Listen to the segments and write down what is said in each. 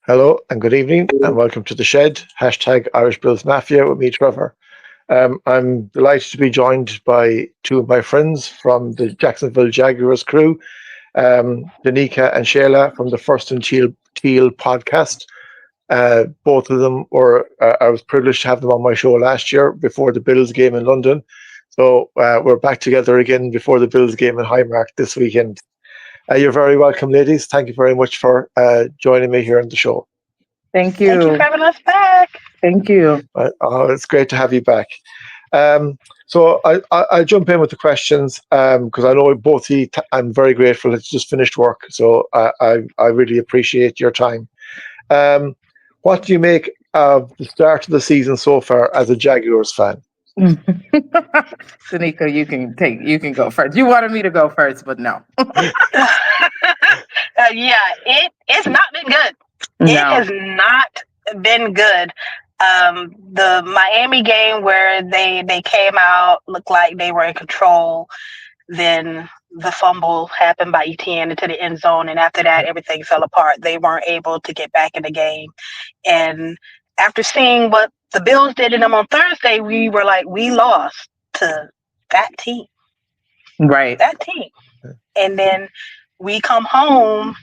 Hello and good evening, and welcome to the Shed. Hashtag Irish Bills Mafia with me, Trevor. I'm delighted to be joined by two of my friends from the Jacksonville Jaguars crew, Danika and Shay-La from the First and Teal podcast. Both of them were, I was privileged to have them on my show last year before the Bills game in London. So we're back together again before the Bills game in Highmark this weekend. You're very welcome, ladies. Thank you very much for joining me here on the show. Thank Thank you you. for having us back. Thank you. It's great to have you back. So I'll jump in with the questions because I know both of you, I'm very grateful. It's just finished work, so I really appreciate your time. What do you make of the start of the season so far as a Jaguars fan? Sanika, you can go first. You wanted me to go first, but no. Yeah, it's not been good. It No. has not been good. The Miami game where they came out looked like they were in control. Then the fumble happened by ETN into the end zone, and after that, everything fell apart. They weren't able to get back in the game. And after seeing what the Bills did to them on Thursday, we were like, we lost to that team. Right. That team. And then we come home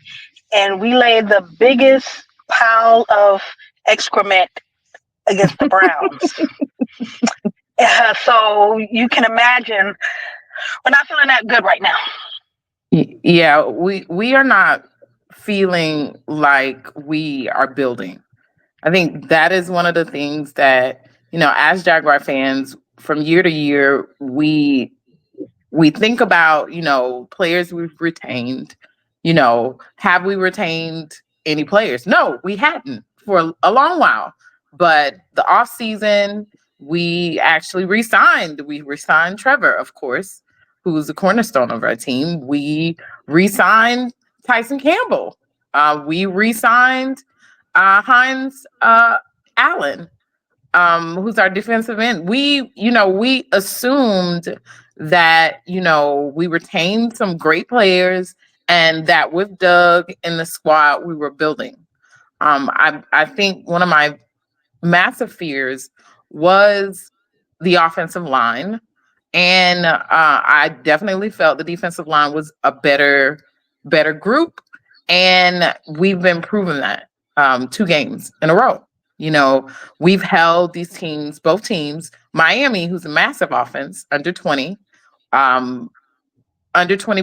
and we lay the biggest pile of excrement against the Browns. So you can imagine we're not feeling that good right now. Yeah, we are not feeling like we are building. I think that is one of the things that, as Jaguar fans, from year to year, we think about, players we've retained. Have we retained any players? No, we hadn't for a long while. But the off season, we actually re-signed. We re-signed Trevor, of course, who's the cornerstone of our team. We re-signed Tyson Campbell. We re-signed Hines Allen, who's our defensive end. We assumed that, we retained some great players and that with Doug in the squad, we were building. I think one of my massive fears was the offensive line. And I definitely felt the defensive line was a better group. And we've been proving that 2 games in a row. We've held these teams, both teams, Miami, who's a massive offense, under 20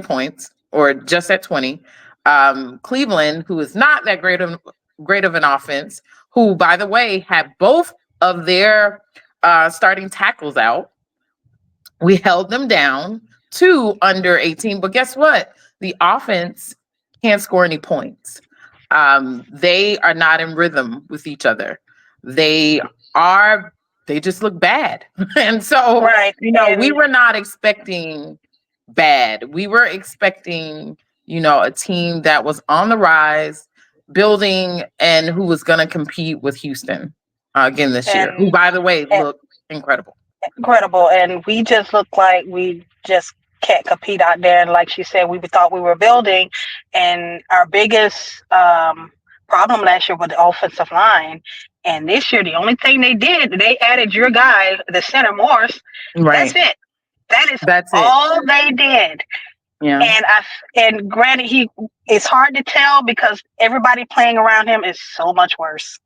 points, or just at 20. Cleveland, who is not that great of an offense, who, by the way, had both of their starting tackles out. We held them down to under 18, but guess what? The offense can't score any points. They are not in rhythm with each other. They just look bad. And so, Right. we were not expecting bad. We were expecting, a team that was on the rise, building, and who was going to compete with Houston again this year, who, by the way, looked incredible. Incredible. And we just look like we just can't compete out there. And like she said, we thought we were building. And our biggest problem last year was the offensive line. And this year, the only thing they did, they added your guy, the center Morse. Right. That's it. That's all they did. Yeah. And granted, it's hard to tell because everybody playing around him is so much worse.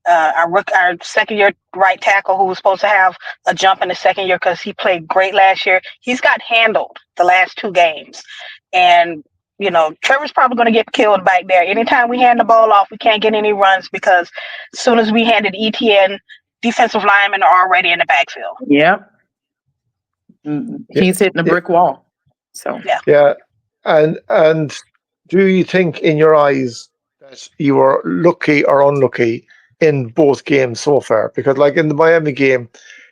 Our second year right tackle, who was supposed to have a jump in the second year because he played great last year, he's got handled the last 2 games. And, Trevor's probably going to get killed back there. Anytime we hand the ball off, we can't get any runs because as soon as we handed ETN, defensive linemen are already in the backfield. Yep. He's hitting a brick wall. So yeah. And do you think in your eyes that you were lucky or unlucky in both games so far? Because like in the Miami game,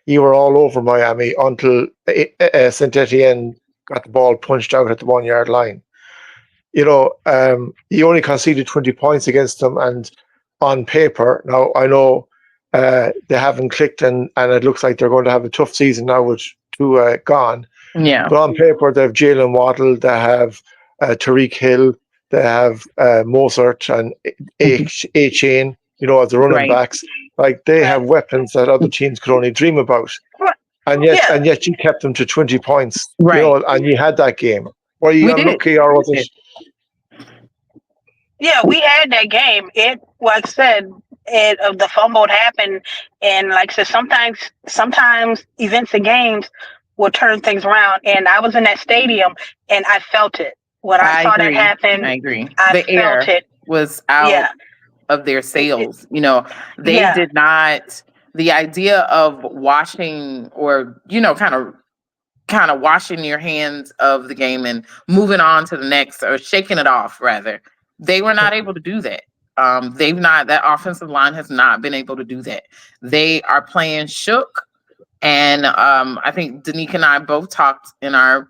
you were all over Miami until St. Etienne got the ball punched out at the 1-yard line. You only conceded 20 points against them, and on paper, now I know they haven't clicked, and it looks like they're going to have a tough season now with 2 gone. Yeah. But on paper, they have Jalen Waddle, they have Tariq Hill, They have Mozart and A-Chain, as the running Right. backs. Like they have weapons that other teams could only dream about. And yet you kept them to 20 points, Right. and you had that game. Were you We did. unlucky or was it? Yeah, we had that game. It, like I said, the fumble happened, and like I said, sometimes events and games will turn things around. And I was in that stadium, and I felt it when I saw that happen. I agree. I The felt air it. was out Yeah, of their sails. They yeah, did not. The idea of washing or kind of washing your hands of the game and moving on to the next, or shaking it off rather, they were not able to do that. That offensive line has not been able to do that. They are playing shook. And I think Danika and I both talked in our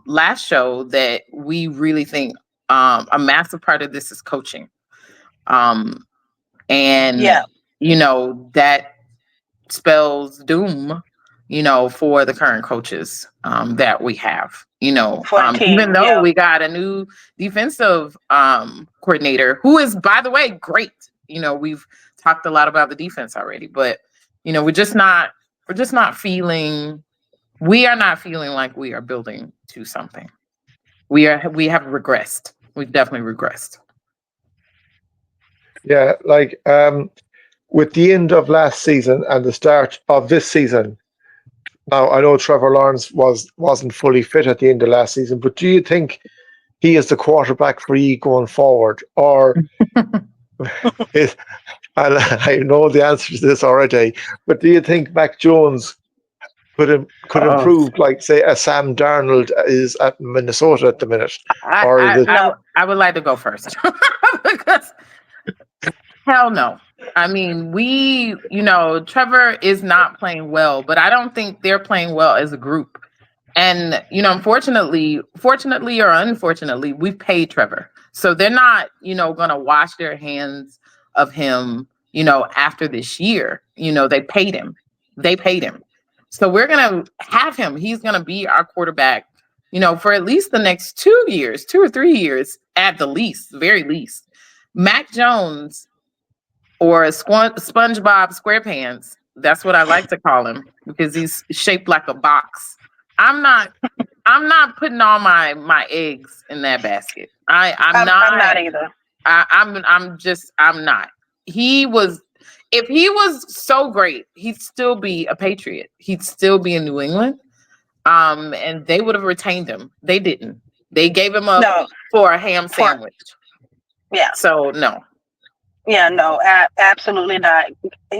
last show that we really think a massive part of this is coaching. And yeah. that spells doom, for the current coaches that we have. For the Even team, though yeah. we got a new defensive coordinator who is, by the way, great. We've talked a lot about the defense already, but we're just not feeling. We are not feeling like we are building to something. We have regressed. We've definitely regressed. Yeah, like with the end of last season and the start of this season. Now I know Trevor Lawrence wasn't fully fit at the end of last season, but do you think he is the quarterback for you going forward, or is, and I know the answer to this already, but do you think Mac Jones could improve, like say a Sam Darnold is at Minnesota at the minute, or is it? I would like to go first because hell no. I mean, Trevor is not playing well, but I don't think they're playing well as a group. And fortunately or unfortunately, we've paid Trevor, so they're not going to wash their hands of him. After this year, they paid him. So we're going to have him. He's going to be our quarterback, for at least the next 2 years, 2 or 3 years at the least, very least. Mac Jones, or SpongeBob SquarePants, that's what I like to call him because he's shaped like a box. I'm not putting all my eggs in that basket. I'm not either. I'm not. If he was so great, he'd still be a Patriot. He'd still be in New England. And they would have retained him. They didn't. They gave him up for a ham sandwich. Yeah. So no. Yeah, no, absolutely not.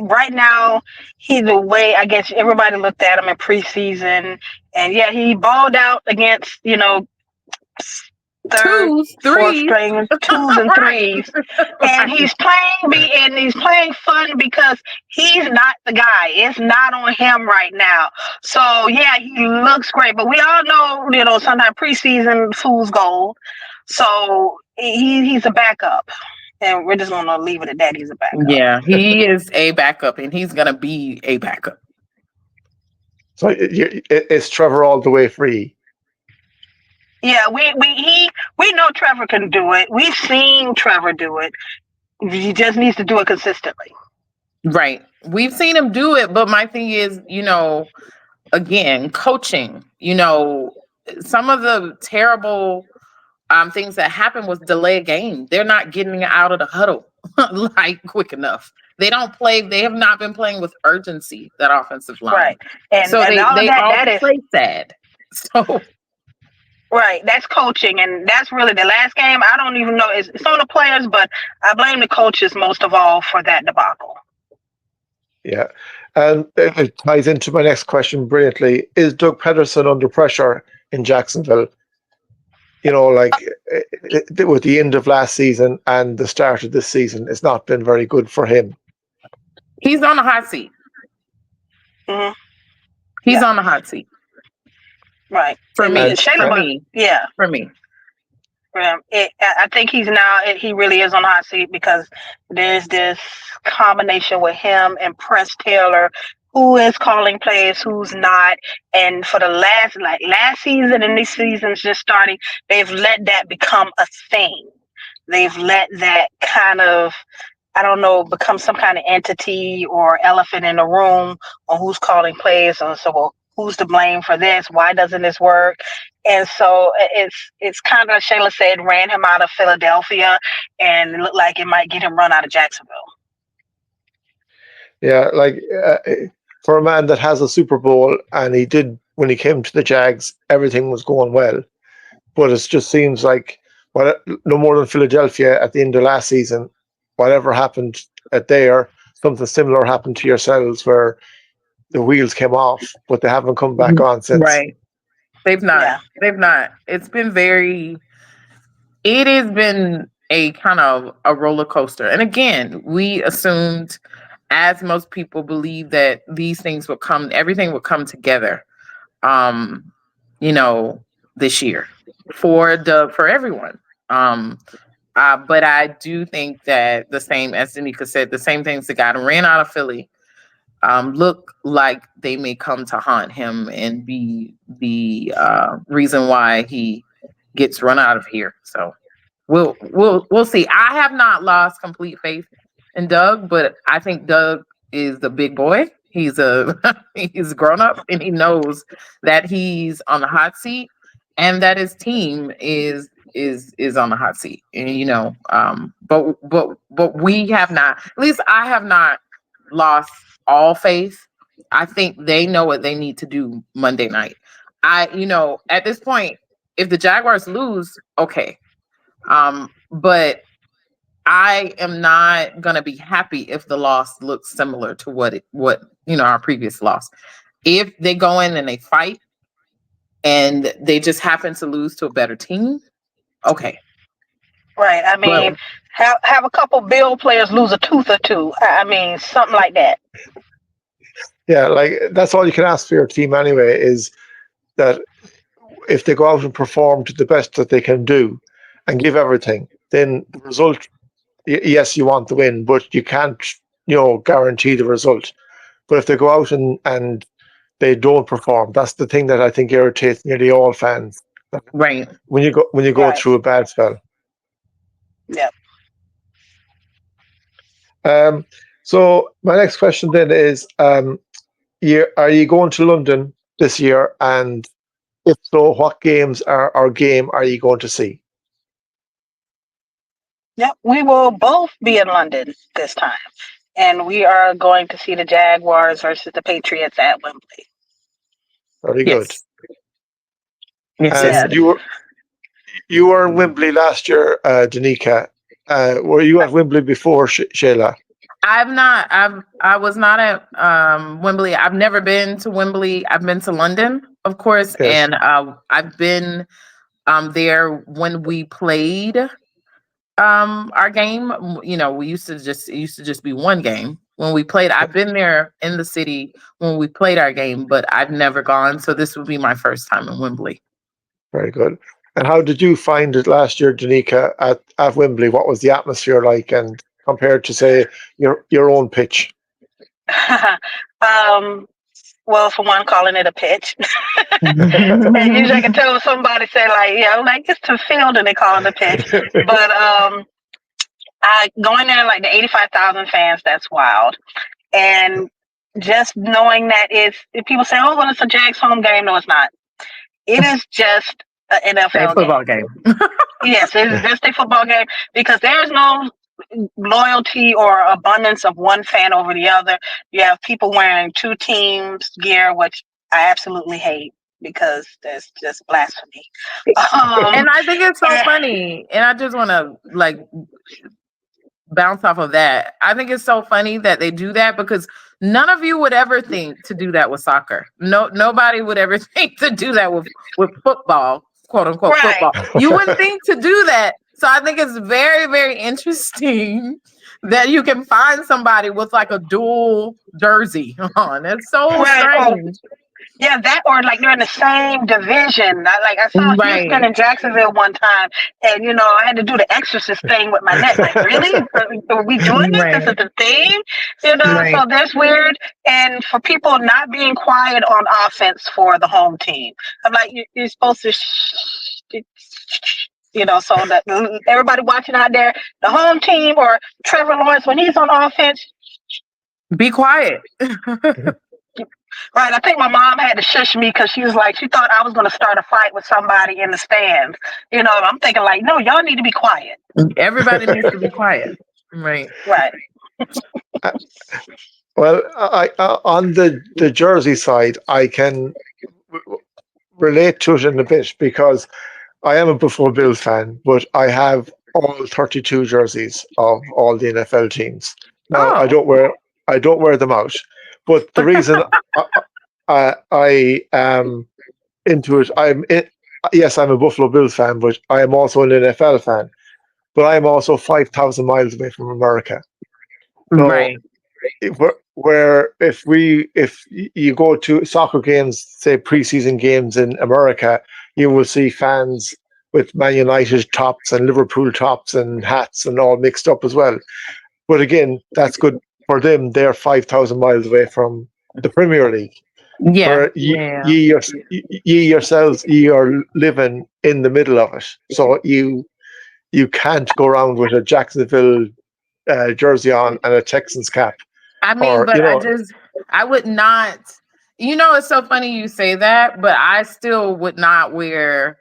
Right now, he's the way I guess everybody looked at him in preseason, and yeah, he balled out against third, fourth string, twos and threes, and he's playing fun because he's not the guy. It's not on him right now. So yeah, he looks great, but we all know, sometimes preseason fool's gold. So he's a backup. And we're just going to leave it at that. He's a backup. Yeah, he is a backup, and he's going to be a backup. So it's Trevor all the way free. Yeah, we know Trevor can do it. We've seen Trevor do it. He just needs to do it consistently. Right. We've seen him do it, but my thing is, again, coaching. Some of the terrible things that happened was delay a game. They're not getting out of the huddle like quick enough. They don't play. They have not been playing with urgency, that offensive line. Right. And so and they all that is play sad. So right, that's coaching, and that's really the last game. I don't even know. It's on the players, but I blame the coaches most of all for that debacle. Yeah. And it ties into my next question brilliantly. Is Doug Pederson under pressure in Jacksonville? With the end of last season and the start of this season, it's not been very good for him. He's on the hot seat. Mm-hmm. He's on the hot seat. Right. For me. Yeah. For me. I think he really is on the hot seat because there's this combination with him and Press Taylor who is calling plays, who's not. And for the last season and these seasons just starting, they've let that become a thing. They've let that kind of, I don't know, become some kind of entity or elephant in the room on who's calling plays. And so, well, who's to blame for this? Why doesn't this work? And so it's kind of like Shay-La said, ran him out of Philadelphia, and it looked like it might get him run out of Jacksonville. Yeah, like for a man that has a Super Bowl, and he did when he came to the Jags, everything was going well. But it just seems like no more than Philadelphia at the end of last season, whatever happened at there, something similar happened to yourselves where the wheels came off, but they haven't come back on since. Right. They've not. Yeah. They've not. It has been a kind of a roller coaster. And again, we assumed, as most people believe, that these things everything would come together, this year for everyone. But I do think that the same, as Danika said, the same things that got him ran out of Philly look like they may come to haunt him and be the reason why he gets run out of here. So we'll see. I have not lost complete faith in Doug, but I think Doug is the big boy. He's he's grown up, and he knows that he's on the hot seat and that his team is on the hot seat. And but we have not, at least I have not lost all faith. I think they know what they need to do Monday night. At this point, if the Jaguars lose, okay. But I am not gonna be happy if the loss looks similar to what our previous loss. If they go in and they fight and they just happen to lose to a better team, okay. Right. I mean, have a couple Bill players lose a tooth or two. I mean, something like that. Yeah, like that's all you can ask for your team anyway, is that if they go out and perform to the best that they can do and give everything, then the result, yes, you want the win, but you can't, guarantee the result. But if they go out and they don't perform, that's the thing that I think irritates nearly all fans. Right. When you go Right. through a bad spell. Yep. So my next question then is, are you going to London this year? And if so, what games or game are you going to see? Yep. We will both be in London this time. And we are going to see the Jaguars versus the Patriots at Wembley. Very good. Yes. And you were in Wembley last year, Danika. Were you at Wembley before, Shay-La? I've not. I was not at Wembley. I've never been to Wembley. I've been to London, of course, Yes. and I've been there when we played our game. We used to just be one game when we played. I've been there in the city when we played our game, but I've never gone. So this would be my first time in Wembley. Very good. And how did you find it last year, Danika, at Wembley? What was the atmosphere like, and compared to, say, your own pitch? Well, for one, calling it a pitch. And usually I can tell when somebody say it's the field and they call it a pitch. But going there like the 85,000 fans, that's wild. And just knowing that if people say, oh, well, it's a Jags home game. No, it's not. It is just an NFL football game. Yes, it is just a football game, because there's no loyalty or abundance of one fan over the other. You have people wearing two teams gear, which I absolutely hate, because that's just blasphemy. And I think it's so funny. And I just want to bounce off of that. I think it's so funny that they do that, because none of you would ever think to do that with soccer. Nobody would ever think to do that with football, quote unquote, Right. football. You wouldn't think to do that. So I think it's very, very interesting that you can find somebody with like a dual jersey on. It's so strange. Yeah, that or like they're in the same division. Like I saw Houston Right. and Jacksonville one time, and I had to do the exorcist thing with my neck. Like, really? Are we doing this? This Right. is the thing, Right. So that's weird. And for people not being quiet on offense for the home team, I'm like, you're supposed to, so that everybody watching out there, the home team or Trevor Lawrence when he's on offense. Be quiet. Right, I think my mom had to shush me because she was like, she thought I was going to start a fight with somebody in the stands. I'm thinking like, no, y'all need to be quiet. Everybody needs to be quiet. Right. Right. Well, I on the jersey side, I can relate to it in a bit because I am a Buffalo Bills fan, but I have all 32 jerseys of all the NFL teams. Now, I don't wear them out, but the reason I am into it, yes, I'm a Buffalo Bills fan, but I am also an NFL fan. But I am also 5,000 miles away from America. So Right. where if you go to soccer games, say preseason games in America, you will see fans with Man United tops and Liverpool tops and hats and all mixed up as well. But again, that's good for them. They're 5,000 miles away from the Premier League. Yeah. Where ye yourselves, ye are living in the middle of it. So you can't go around with a Jacksonville jersey on and a Texans cap. I mean, but I would not. It's so funny you say that, but I still would not wear,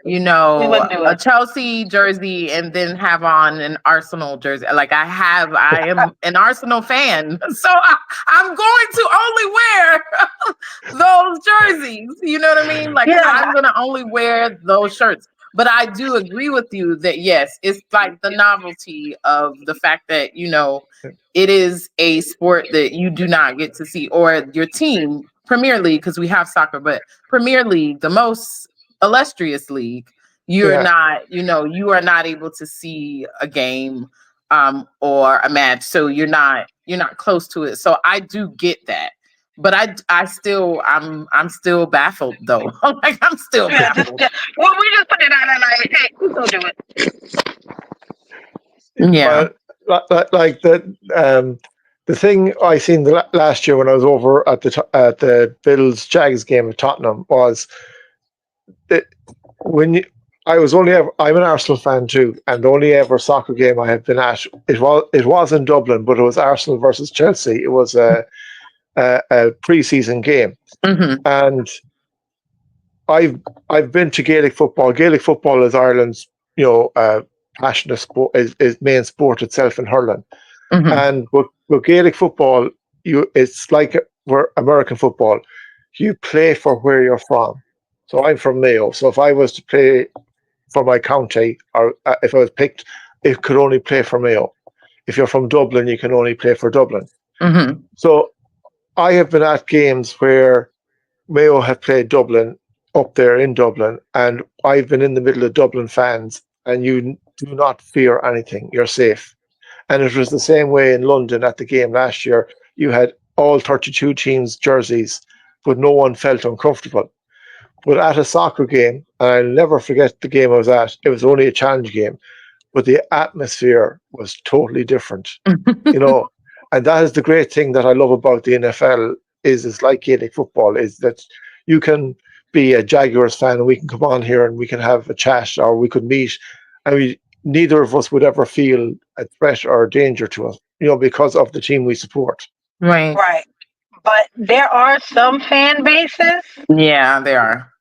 a Chelsea jersey and then have on an Arsenal jersey. Like I am an Arsenal fan, so I'm going to only wear those jerseys. You know what I mean? Like I'm going to only wear those shirts. But I do agree with you that yes, it's like the novelty of the fact that, it is a sport that you do not get to see, or your team, Premier League, because we have soccer, but Premier League, the most illustrious league, you're not, you are not able to see a game or a match. So you're not close to it. So I do get that. But I'm still baffled though. Like I'm still baffled. Well, we just put it out and like, hey, who's gonna do it? Yeah. Like the thing I seen last year when I was over at the Bills Jags game at Tottenham was that I'm an Arsenal fan too, and the only ever soccer game I had been at it was in Dublin, but it was Arsenal versus Chelsea. It was a pre-season game, and I've been to Gaelic football. Gaelic football is Ireland's passionate sport, is main sport itself in hurling. And with Gaelic football, it's like where American football, you play for where you're from. So I'm from Mayo. So if I was to play for my county, or if I was picked, it could only play for Mayo. If you're from Dublin, you can only play for Dublin. So I have been at games where Mayo have played Dublin up there in Dublin, and I've been in the middle of Dublin fans, and you do not fear anything. You're safe. And it was the same way in London at the game last year. You had all 32 teams' jerseys, but no one felt uncomfortable. But at a soccer game, and I'll never forget the game I was at, it was only a challenge game, but the atmosphere was totally different. And that is the great thing that I love about the NFL is like Gaelic football, is that you can be a Jaguars fan and we can come on here and we can have a chat, or we could meet. I mean, neither of us would ever feel a threat or danger to us, because of the team we support. Right. But there are some fan bases. Yeah, there are.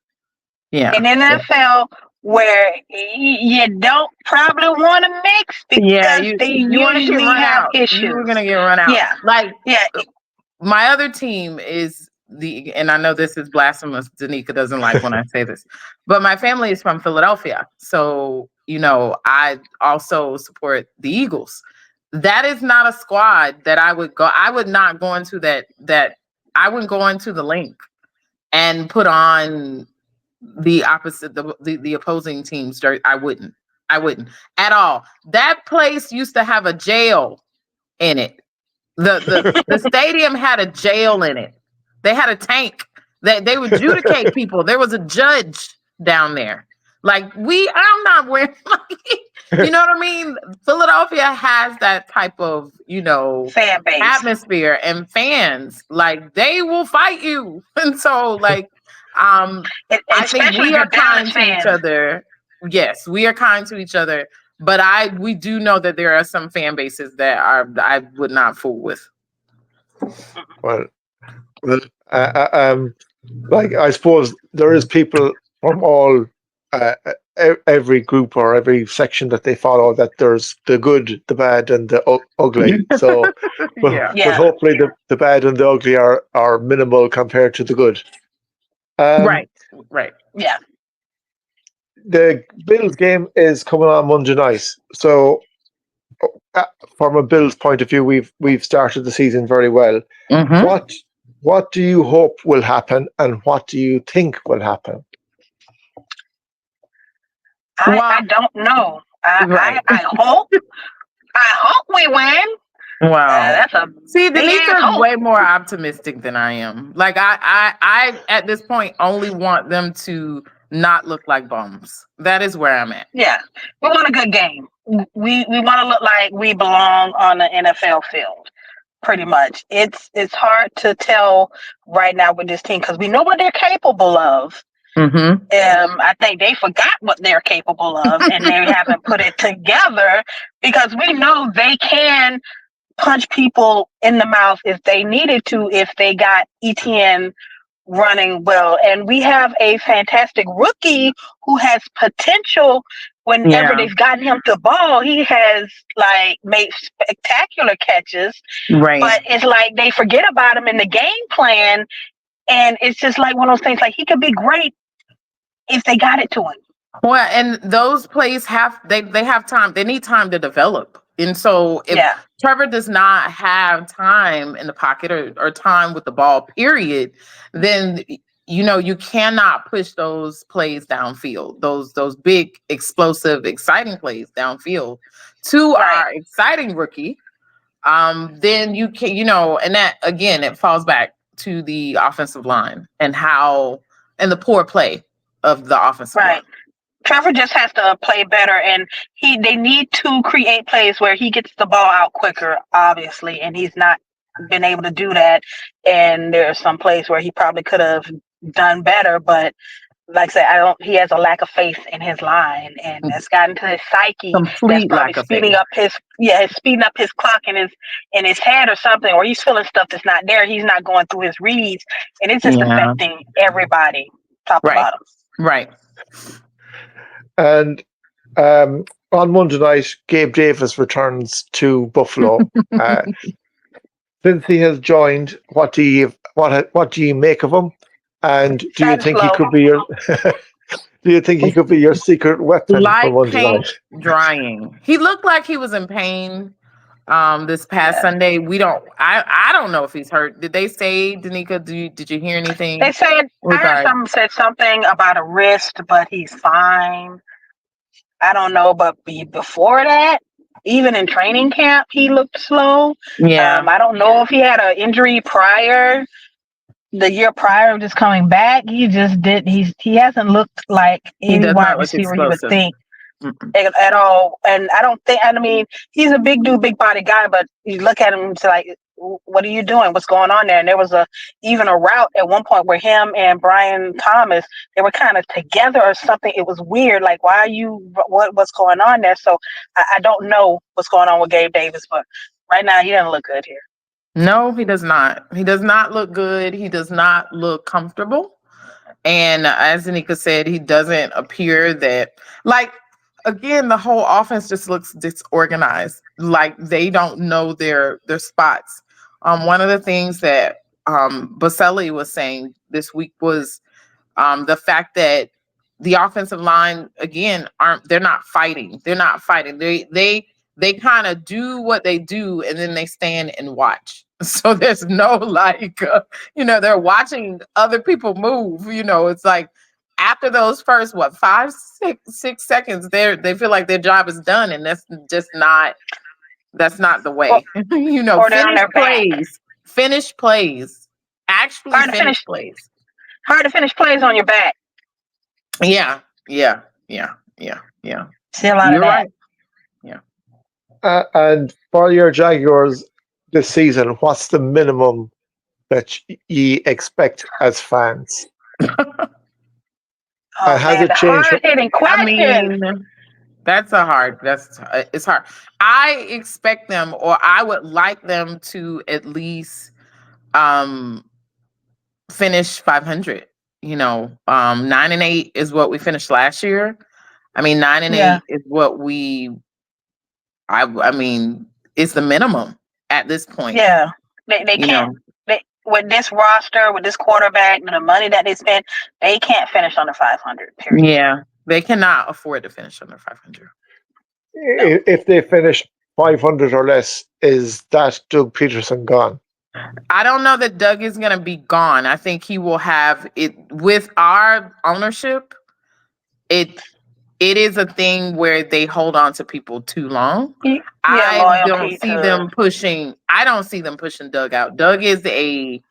Yeah. In NFL where you don't probably want to mix because they usually have issues. You're gonna get run out. Yeah. My other team is and I know this is blasphemous. Danika doesn't like when I say this, but my family is from Philadelphia. So, I also support the Eagles. That is not a squad that I would go. I would not go into that I wouldn't go into the link and put on the opposite, the opposing team's jersey. I wouldn't at all. That place used to have a jail in it. The stadium had a jail in it. They had a tank They would adjudicate people. There was a judge down there. Like I'm not wearing you know what I mean? Philadelphia has that type of, fan base. atmosphere and fans. Like they will fight you. And so like I think we are kind to each other. Yes, we are kind to each other. But we do know that there are some fan bases that I would not fool with. Well, like I suppose there is people from all every group or every section that they follow. That there's the good, the bad, and the ugly. So, but hopefully the bad and the ugly are minimal compared to the good. Right. Yeah. The Bills game is coming on Monday night. So, from a Bills point of view, we've started the season very well. Mm-hmm. What do you hope will happen, and what do you think will happen? I don't know. I hope we win. Wow. See, Danika is hope. way more optimistic than I am. Like I at this point only want them to not look like bums. That is where I'm at. Yeah, we want a good game. We want to look like we belong on the NFL field. Pretty much. It's hard to tell right now with this team because we know what they're capable of. Mm-hmm. I think they forgot what they're capable of, and they haven't put it together because we know they can punch people in the mouth if they needed to, if they got ETN running well. And we have a fantastic rookie who has potential. Whenever they've gotten him the ball, he has like made spectacular catches. Right. But it's like they forget about him in the game plan. And it's just like one of those things, like he could be great if they got it to him. Well, and those plays they have time. They need time to develop. And so if Trevor does not have time in the pocket or time with the ball, period, then you cannot push those plays downfield. Those big, explosive, exciting plays downfield to our exciting rookie. Then you can, and that again, it falls back to the offensive line and the poor play of the offensive line. Trevor just has to play better, and they need to create plays where he gets the ball out quicker, obviously, and he's not been able to do that. And there are some plays where he probably could have done better, but like I said, he has a lack of faith in his line, and that's gotten to his psyche. Complete that's probably speeding up his clock in his head or something, or he's feeling stuff that's not there. He's not going through his reads, and it's just affecting everybody, top to bottom. Right. And on Monday night, Gabe Davis returns to Buffalo. Since he has joined, what do you make of him? And do you think he could be your? Do you think he could be your secret weapon for Monday night? Drying. He looked like he was in pain. This past Sunday, I don't know if he's hurt. Did they say, Danika? Did you hear anything? They said I heard someone said something about a wrist, but he's fine. I don't know, but before that, even in training camp, he looked slow. Yeah. I don't know if he had an injury the year prior of just coming back. He just did. He hasn't looked like any wide receiver you would think at all. And I mean, he's a big dude, big body guy, but you look at him and say, like, what are you doing? What's going on there? And there was even a route at one point where him and Brian Thomas, they were kind of together or something. It was weird. Like, why are you, what's going on there? So I don't know what's going on with Gabe Davis, but right now he doesn't look good here. No, he does not. He does not look good. He does not look comfortable. And as Danika said, he doesn't appear that, like, again, the whole offense just looks disorganized. Like they don't know their spots. One of the things that Boselli was saying this week was the fact that the offensive line, again, they're not fighting. They're not fighting. They kind of do what they do and then they stand and watch. So there's no they're watching other people move. It's like after those first 5, 6 seconds, they feel like their job is done, and that's just not the way. Or finish plays, actually finish plays. Hard to finish plays on your back. Yeah. See a lot You're of that. right. And for your Jaguars this season, what's the minimum that you expect as fans? Oh And has man, it the changed? hard-hitting I questions. mean, it's hard. I expect them, or I would like them to at least finish 500. 9-8 is what we finished last year. I mean, 9-8 is what I mean, it's the minimum at this point. Yeah, they can't. With this roster, with this quarterback, the money that they spend, they can't finish under 500. Period. Yeah, they cannot afford to finish under 500. No. If they finish 500 or less, is that Doug Peterson gone? I don't know that Doug is going to be gone. I think he will have it with our ownership. It is a thing where they hold on to people too long. Yeah, I don't see them pushing. I don't see them pushing Doug out. Doug is a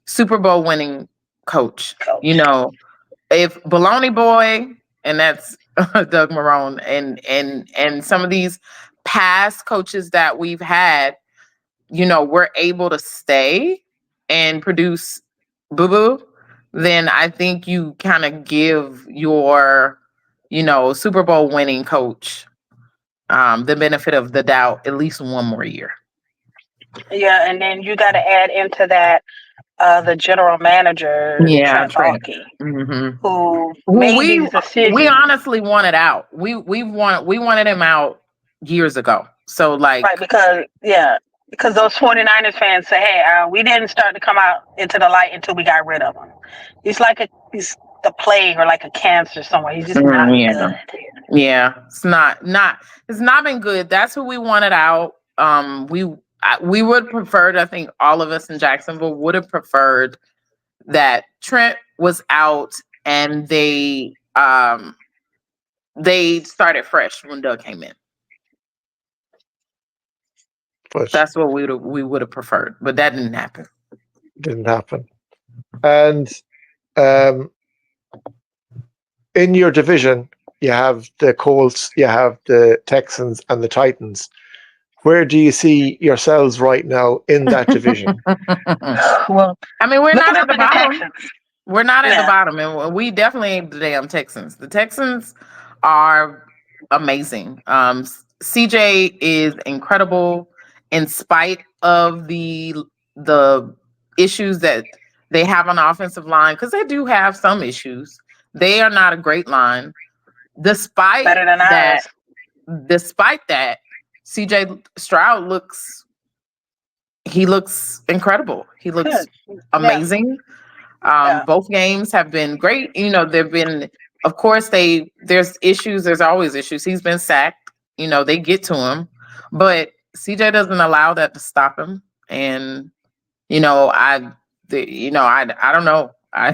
Super Bowl winning coach. If Baloney Boy, and that's Doug Marrone, and some of these past coaches that we've had, we're able to stay and produce boo-boo, then I think you kind of give your, Super Bowl winning coach the benefit of the doubt at least one more year. Yeah, and then you got to add into that the general manager, Trent Baalke, who made these decisions. We honestly wanted out. We wanted him out years ago. So right, because those 49ers fans say, hey, we didn't start to come out into the light until we got rid of him. He's the plague or like a cancer somewhere. He's just not good. Yeah, it's not been good. That's who we wanted out. We would have preferred, I think all of us in Jacksonville would have preferred that Trent was out and they started fresh when Doug came in. But that's what we would have preferred, but that didn't happen. And in your division, you have the Colts, you have the Texans, and the Titans. Where do you see yourselves right now in that division? Well, I mean, we're not at the bottom. Texans. We're not at the bottom, and we definitely ain't the damn Texans. The Texans are amazing. CJ is incredible in spite of the issues that they have on the offensive line, because they do have some issues. They are not a great line. Despite that, CJ Stroud looks incredible. He looks amazing. Both games have been great. There've been, of course, there's issues. There's always issues. He's been sacked. They get to him, but CJ doesn't allow that to stop him. And I don't know. I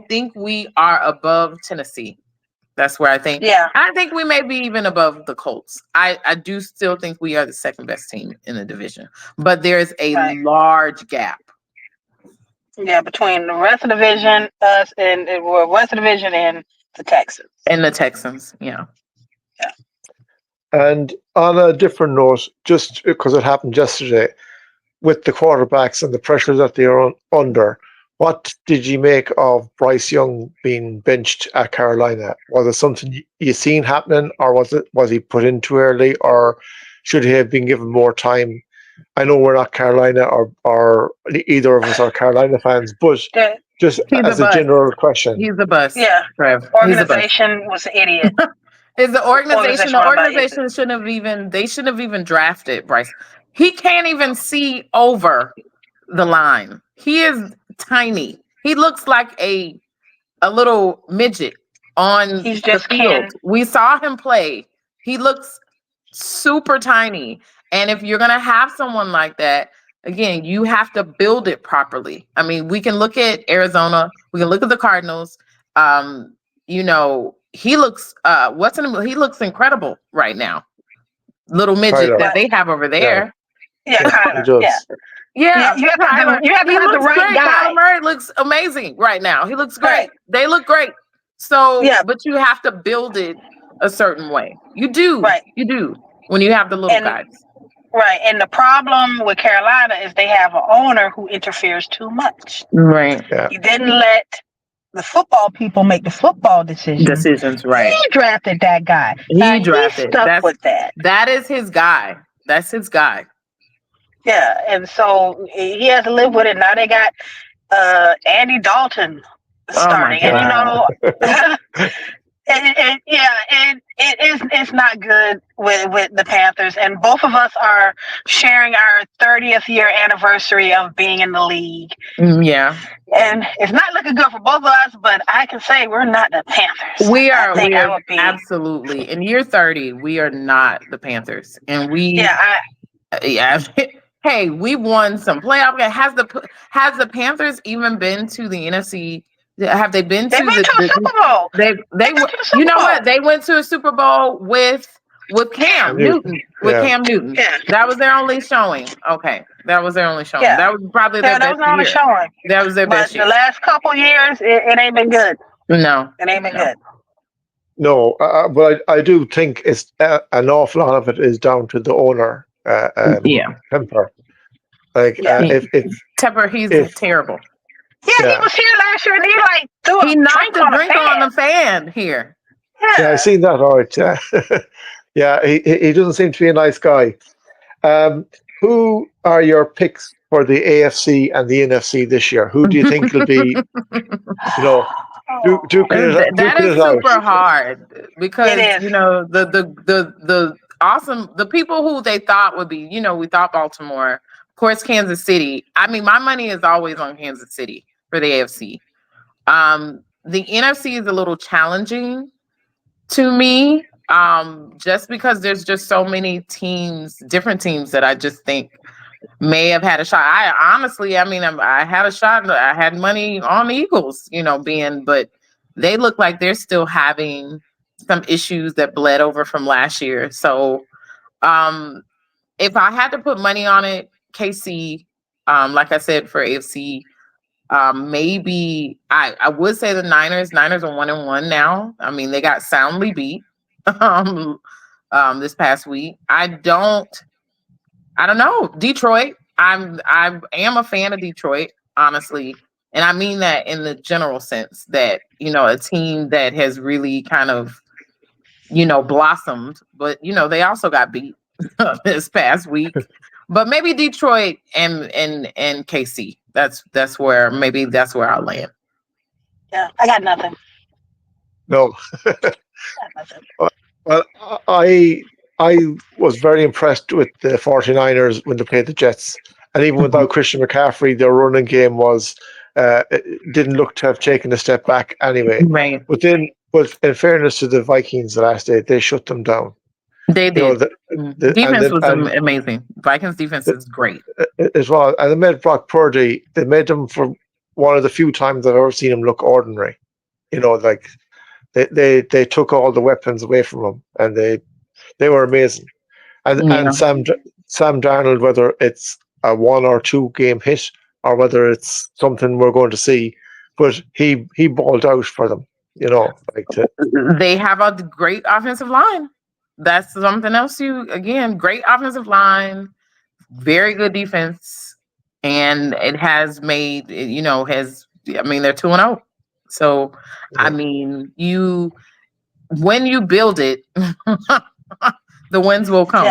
think we are above Tennessee. That's where I think. Yeah. I think we may be even above the Colts. I do still think we are the second best team in the division, but there's a large gap. Yeah, between the rest of the division, us, and West Division, and the Texans. And the Texans, yeah. And on a different note, just because it happened yesterday, with the quarterbacks and the pressure that they are under, what did you make of Bryce Young being benched at Carolina? Was it something you seen happening, or was he put in too early, or should he have been given more time? I know we're not Carolina or either of us are Carolina fans, but just as a general question. He's the bus. Yeah. Trev. Organization was an idiot. The organization shouldn't have even drafted Bryce. He can't even see over the line. He is tiny. He looks like a little midget on the field. We saw him play. He looks super tiny. And if you're going to have someone like that, again, you have to build it properly. I mean, we can look at Arizona. We can look at the Cardinals. He looks he looks incredible right now. Little midget that they have over there. Yeah, kind of. Yeah. Yeah, You have to Tyler. have, you have to He have the looks right great. guy. Kyler Murray looks amazing right now. He looks great. Right. They look great. So, Yeah. but you have to build it a certain way. You do. Right. You do. When you have the little And guys. right. And the problem with Carolina is they have an owner who interferes too much. Right. Yeah. He didn't let the football people make the football Decisions, right. He drafted that guy. He drafted. He's stuck with that. That is his guy. That's his guy. Yeah, and so he has to live with it. Now they got Andy Dalton starting, Oh my and God. it's not good with the Panthers. And both of us are sharing our 30th year anniversary of being in the league. Yeah. And it's not looking good for both of us, but I can say we're not the Panthers. We are absolutely in year 30. We are not the Panthers, and Hey, we won some playoff games. Has the Panthers even been to the NFC? Have they been to They went to a Super Bowl? They you know what? They went to a Super Bowl with Cam Newton. Cam Newton. Yeah. That was their only showing. Okay. That was their only showing. Yeah. That was probably their best year. Showing. That was their best year. But the last couple years, it ain't been good. No. It ain't been good. No, but I do think it's an awful lot of it is down to the owner. Temper. Like if Temper, he's terrible. Yeah, he was here last year and he knocked a drink on the fan here. Yeah, I seen that. All right. Yeah, yeah. He doesn't seem to be a nice guy. Who are your picks for the AFC and the NFC this year? Who do you think will be? That is super hard because the people who they thought would be, we thought Baltimore, of course, Kansas City. I mean, my money is always on Kansas City for the AFC. The NFC is a little challenging to me, just because there's just so many different teams that I just think may have had a shot. I had a shot. I had money on the Eagles, but they look like they're still having some issues that bled over from last year. So, if I had to put money on it, KC, like I said, for AFC, maybe I would say the Niners. Niners are 1-1 now. I mean, they got soundly beat this past week. I don't know. Detroit. I am a fan of Detroit, honestly. And I mean that in the general sense that, a team that has really kind of, blossomed, but they also got beat this past week. But maybe Detroit and KC. That's where I'll land. Yeah, I got nothing. No. Well, I was very impressed with the 49ers when they played the Jets. And even without Christian McCaffrey, their running game didn't look to have taken a step back anyway. Right. But in fairness to the Vikings the last day, they shut them down. They did. The defense was amazing. Vikings defense is great. As well. And they made Brock Purdy, they made them for one of the few times I've ever seen him look ordinary. They took all the weapons away from him, and they were amazing. And Sam Darnold, whether it's a 1 or 2 game hit or whether it's something we're going to see, but he balled out for them. They have a great offensive line. That's something else. Great offensive line, very good defense, and it has made they're 2-0. So I mean, when you build it, the wins will come.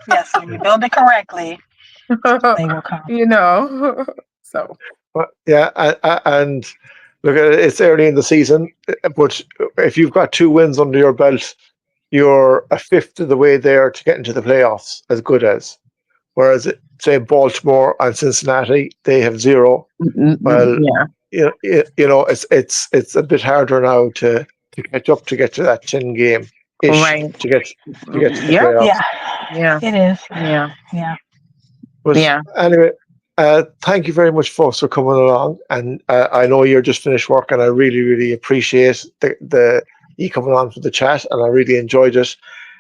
Yes, when you build it correctly, they will come. So. Yeah, and look, it's early in the season, but if you've got 2 wins under your belt, you're a fifth of the way there to get into the playoffs, as good as. Whereas, say, Baltimore and Cincinnati, they have 0. Well, it's a bit harder now to catch up to get to that 10 game ish to get to the playoffs. Yeah, it is. Yeah. But anyway, thank you very much, folks, for coming along. And I know you're just finished work, and I really, really appreciate you coming on for the chat, and I really enjoyed it.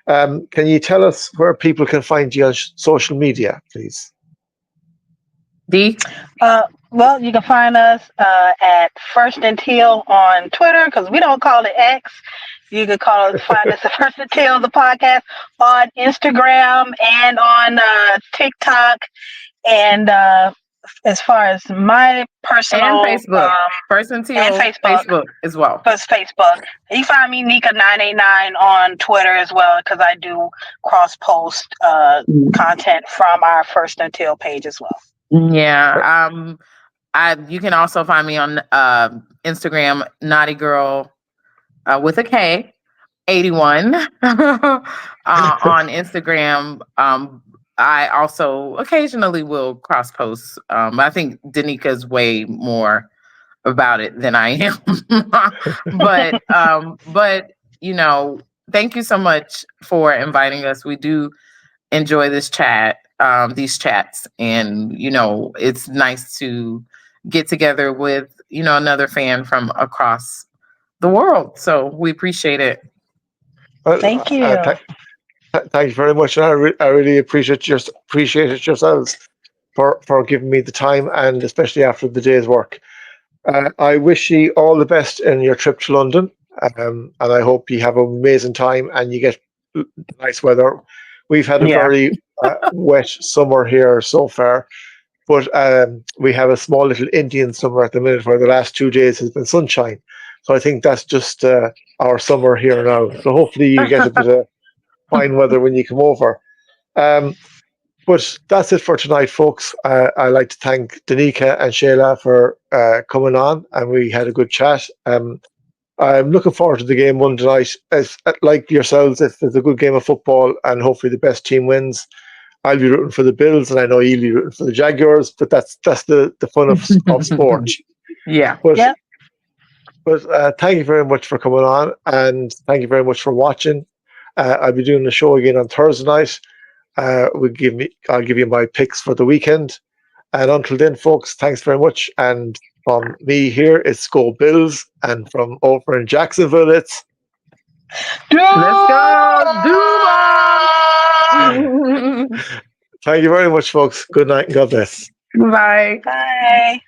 Can you tell us where people can find you on social media, please? D. Well, you can find us at First and Teal on Twitter because we don't call it X. You can find us at First and Teal, the podcast, on Instagram and on TikTok. And as far as my personal And Facebook. First and and Teal Facebook as well. plus Facebook, you find me Nika989 on Twitter as well because I do cross post content from our First and Teal page as well. Yeah. You can also find me on Instagram, Naughty Girl with a K, 81 on Instagram. I also occasionally will cross post. I think Danika's way more about it than I am. But thank you so much for inviting us. We do enjoy this chat, these chats, and it's nice to get together with another fan from across the world. So we appreciate it. Thank you. Thank you very much. And I really appreciate it yourselves for giving me the time, and especially after the day's work. I wish you all the best in your trip to London, and I hope you have an amazing time and you get nice weather. We've had a very wet summer here so far, but we have a small little Indian summer at the minute where the last 2 days has been sunshine. So I think that's just our summer here now. So hopefully you get a bit of fine weather when you come over. But that's it for tonight, folks. I'd like to thank Danika and Shay-La for coming on, and we had a good chat. I'm looking forward to the game Monday night. As like yourselves, if it's a good game of football and hopefully the best team wins, I'll be rooting for the Bills, and I know you'll be rooting for the Jaguars. But that's the fun of sport. Yeah. But thank you very much for coming on, and thank you very much for watching. I'll be doing the show again on Thursday night. I'll give you my picks for the weekend. And until then, folks, thanks very much. And from me here, it's Go Bills. And from over in Jacksonville, it's Let's go, Duma! Thank you very much, folks. Good night and God bless. Bye. Bye.